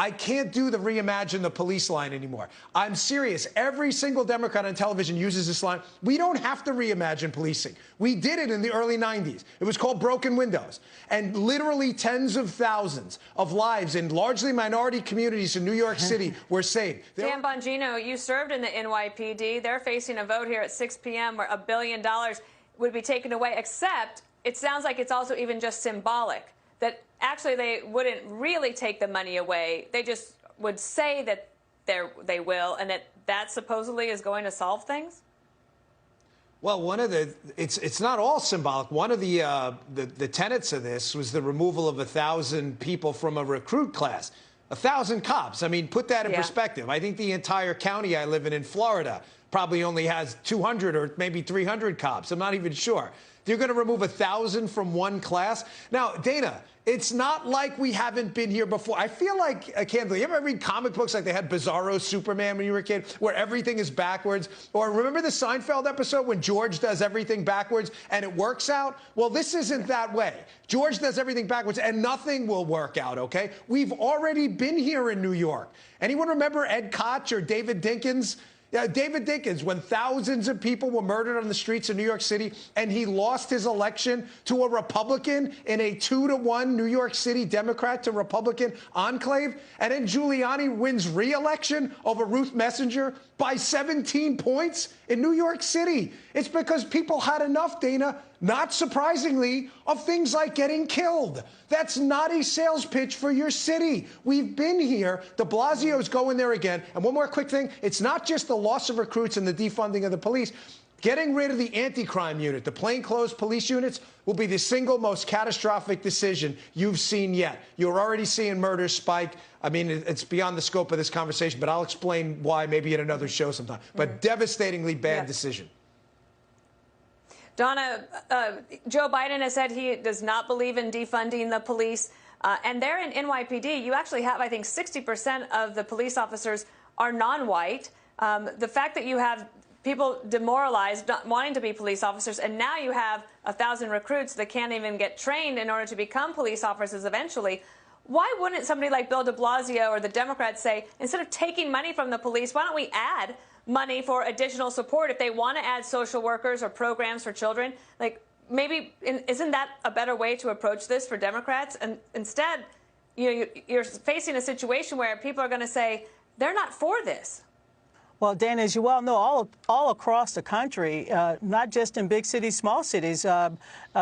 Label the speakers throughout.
Speaker 1: I can't do the reimagine the police line anymore. I'm serious. Every single Democrat on television uses this line. We don't have to reimagine policing. We did it in the early 90s. It was called broken windows. And literally tens of thousands of lives in largely minority communities in New York City were saved.
Speaker 2: Dan Bongino, you served in the NYPD. They're facing a vote here at 6 p.m. where $1 billion would be taken away, except it sounds like it's also even just symbolic, that actually they wouldn't really take the money away. They just would say that they will, and that supposedly is going to solve things?
Speaker 1: Well, it's not all symbolic. One of the tenets of this was the removal of 1,000 people from a recruit class. 1,000 cops. I mean, put that in perspective. I think the entire county I live in Florida, probably only has 200 or maybe 300 cops. I'm not even sure. They're going to remove 1,000 from one class. Now, Dana, it's not like we haven't been here before. I feel like, candidly, you ever read comic books like they had Bizarro Superman when you were a kid, where everything is backwards? Or remember the Seinfeld episode when George does everything backwards and it works out? Well, this isn't that way. George does everything backwards and nothing will work out, okay? We've already been here in New York. Anyone remember Ed Koch or David Dinkins? Yeah, David Dinkins, when thousands of people were murdered on the streets of New York City and he lost his election to a Republican in a 2-to-1 New York City Democrat to Republican enclave, and then Giuliani wins re-election over Ruth Messenger by 17 points in New York City. It's because people had enough, Dana, not surprisingly, of things like getting killed. That's not a sales pitch for your city. We've been here. De Blasio's going there again. And one more quick thing. It's not just the loss of recruits and the defunding of the police. Getting rid of the anti-crime unit, the plainclothes police units, will be the single most catastrophic decision you've seen yet. You're already seeing murders spike. I mean, it's beyond the scope of this conversation, but I'll explain why maybe in another show sometime. But devastatingly bad decision.
Speaker 2: Donna, Joe Biden has said he does not believe in defunding the police. And there in NYPD, you actually have, I think, 60% of the police officers are non-white. The fact that you have people demoralized, not wanting to be police officers, and now you have 1,000 recruits that can't even get trained in order to become police officers eventually. Why wouldn't somebody like Bill de Blasio or the Democrats say, instead of taking money from the police, why don't we add money for additional support if they want to add social workers or programs for children? Like, maybe isn't that a better way to approach this for Democrats? And instead, you're facing a situation where people are going to say they're not for this.
Speaker 3: Well, Dana, as you well know, all across the country, not just in big cities, small cities,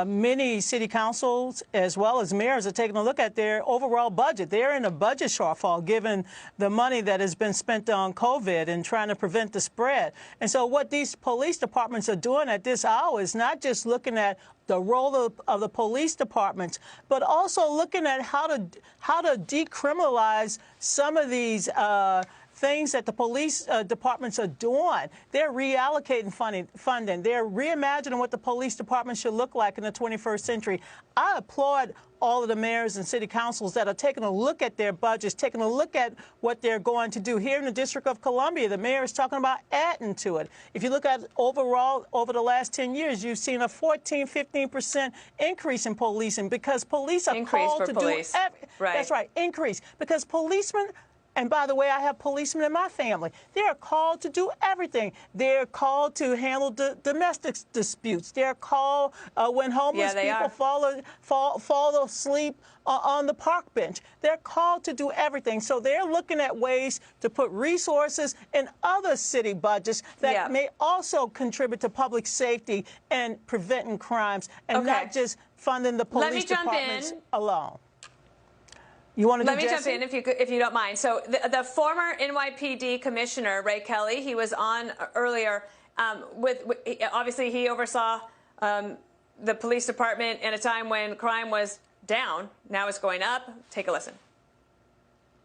Speaker 3: many city councils as well as mayors are taking a look at their overall budget. They're in a budget shortfall given the money that has been spent on COVID and trying to prevent the spread. And so what these police departments are doing at this hour is not just looking at the role of the police departments, but also looking at how to decriminalize some of these things that the police departments are doing. They're reallocating funding. They're reimagining what the police department should look like in the 21st century. I applaud all of the mayors and city councils that are taking a look at their budgets, taking a look at what they're going to do. Here in the District of Columbia, the mayor is talking about adding to it. If you look at overall over the last 10 years, you've seen a 14-15% increase in policing because police are called to do everything. That's right, increase. Because policemen, and by the way, I have policemen in my family. They are called to do everything. They're called to handle domestic disputes. They're called when homeless people fall asleep on the park bench. They're called to do everything. So they're looking at ways to put resources in other city budgets that may also contribute to public safety and preventing crimes, and not just funding the police departments alone. You want to
Speaker 2: Let me jump in if you don't mind. So the former NYPD commissioner, Ray Kelly, he was on earlier obviously he oversaw the police department in a time when crime was down. Now it's going up. Take a listen.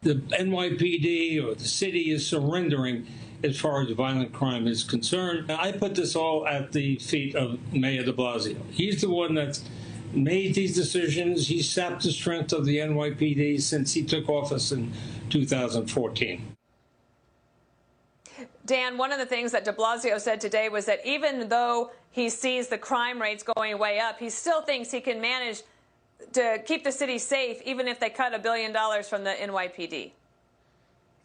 Speaker 4: The NYPD or the city is surrendering as far as violent crime is concerned. I put this all at the feet of Mayor de Blasio. He's the one that's made these decisions. He sapped the strength of the NYPD since he took office in 2014.
Speaker 2: Dan, one of the things that de Blasio said today was that even though he sees the crime rates going way up, he still thinks he can manage to keep the city safe even if they cut $1 billion from the NYPD.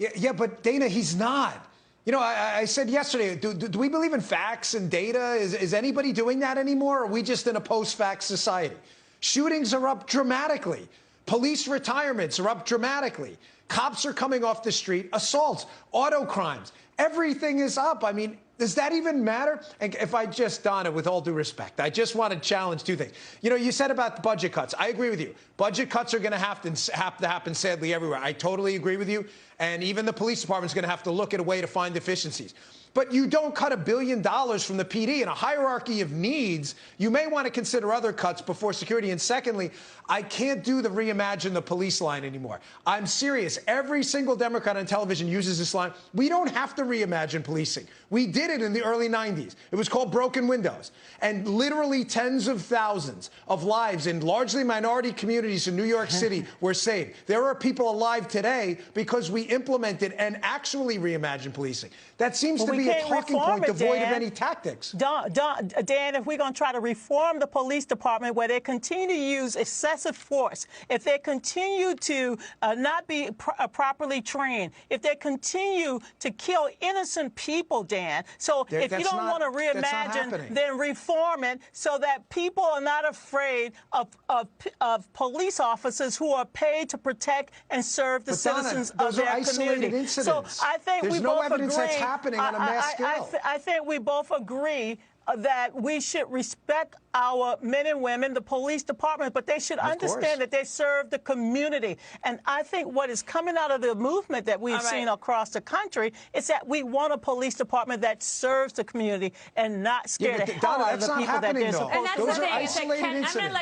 Speaker 1: Yeah, but Dana, he's not. You know, I said yesterday, do we believe in facts and data? Is anybody doing that anymore? Or are we just in a post-fact society? Shootings are up dramatically. Police retirements are up dramatically. Cops are coming off the street. Assaults, auto crimes, everything is up. I mean, does that even matter? And if I just, Donna, with all due respect, I just want to challenge two things. You know, you said about the budget cuts. I agree with you. Budget cuts are going to have to happen, sadly, everywhere. I totally agree with you. And even the police department's going to have to look at a way to find efficiencies. But you don't cut $1 billion from the PD in a hierarchy of needs. You may want to consider other cuts before security. And secondly, I can't do the reimagine the police line anymore. I'm serious. Every single Democrat on television uses this line. We don't have to reimagine policing. We did it in the early 90s. It was called broken windows. And literally tens of thousands of lives in largely minority communities in New York City were saved. There are people alive today because we implemented and actually reimagined policing. That seems to be a talking point devoid of any tactics.
Speaker 3: Dan, if we're going to try to reform the police department where they continue to use excessive force, if they continue to not be properly trained, if they continue to kill innocent people, Dan, so if you don't want to reimagine, then reform it so that people are not afraid of police officers who are paid to protect and serve the citizens of their community. So I think we both agree.
Speaker 1: That's happening on a mass scale.
Speaker 3: I think we both agree that we should respect our men and women, the police department, but they should understand that they serve the community. And I think what is coming out of the movement that we've seen across the country is that we want a police department that serves the community and not scare the hell out of the people that they're supposed to.
Speaker 2: And that's the thing.
Speaker 1: Isolated incidents.